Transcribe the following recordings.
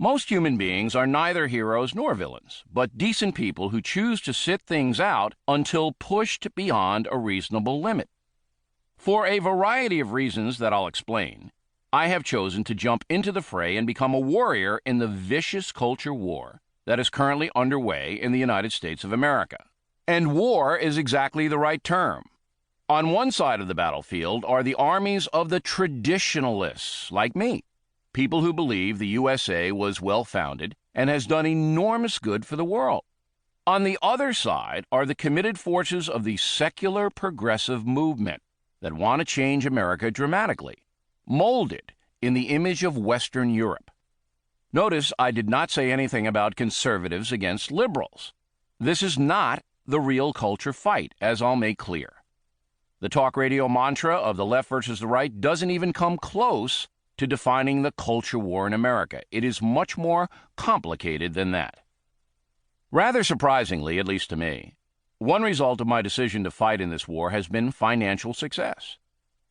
Most human beings are neither heroes nor villains, but decent people who choose to sit things out until pushed beyond a reasonable limit. For a variety of reasons that I'll explain, I have chosen to jump into the fray and become a warrior in the vicious culture war that is currently underway in the United States of America. And war is exactly the right term. On one side of the battlefield are the armies of the traditionalists, like me, people who believe the USA was well-founded and has done enormous good for the world. On the other side are the committed forces of the secular progressive movement that want to change America dramatically, molded in the image of Western Europe. Notice I did not say anything about conservatives against liberals. This is not the real culture fight, as I'll make clear. The talk radio mantra of the left versus the right doesn't even come close to defining the culture war in America. It is much more complicated than that. Rather surprisingly, at least to me, one result of my decision to fight in this war has been financial success.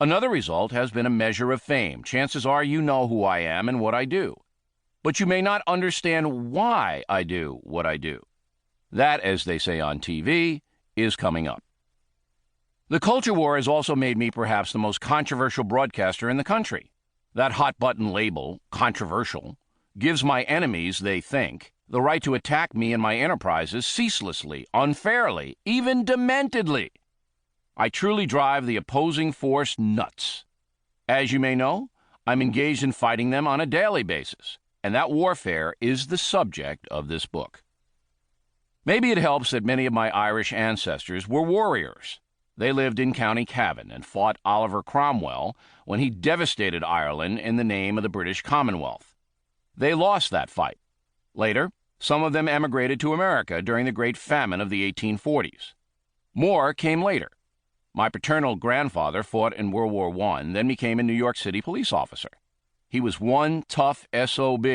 Another result has been a measure of fame. Chances are you know who I am and what I do, but you may not understand why I do what I do. That, as they say on TV, is coming up. The culture war has also made me perhaps the most controversial broadcaster in the country. That hot-button label, controversial, gives my enemies, they think, the right to attack me and my enterprises ceaselessly, unfairly, even dementedly. I truly drive the opposing force nuts. As you may know, I'm engaged in fighting them on a daily basis, and that warfare is the subject of this book. Maybe it helps that many of my Irish ancestors were warriors. They lived in County Cavan and fought Oliver Cromwell when he devastated Ireland in the name of the British Commonwealth. They lost that fight. Later, some of them emigrated to America during the Great Famine of the 1840s. More came later. My paternal grandfather fought in World War I, then became a New York City police officer. He was one tough SOB.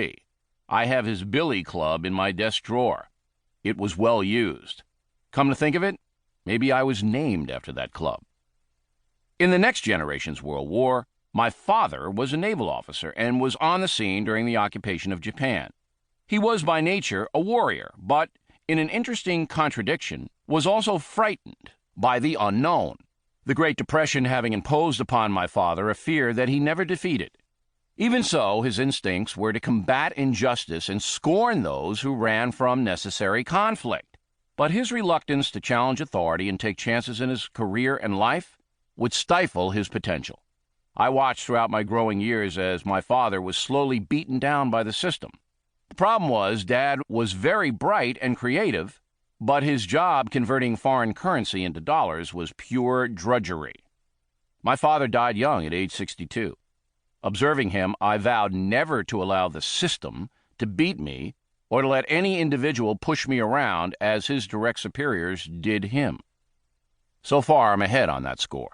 I have his billy club in my desk drawer. It was well used. Come to think of it, maybe I was named after that club. In the next generation's World War, my father was a naval officer and was on the scene during the occupation of Japan. He was by nature a warrior, but, in an interesting contradiction, was also frightened by the unknown, the Great Depression having imposed upon my father a fear that he never defeated. Even so, his instincts were to combat injustice and scorn those who ran from necessary conflict. But his reluctance to challenge authority and take chances in his career and life would stifle his potential. I watched throughout my growing years as my father was slowly beaten down by the system. The problem was, Dad was very bright and creative, but his job converting foreign currency into dollars was pure drudgery. My father died young at age 62. Observing him, I vowed never to allow the system to beat me or to let any individual push me around as his direct superiors did him. So far, I'm ahead on that score.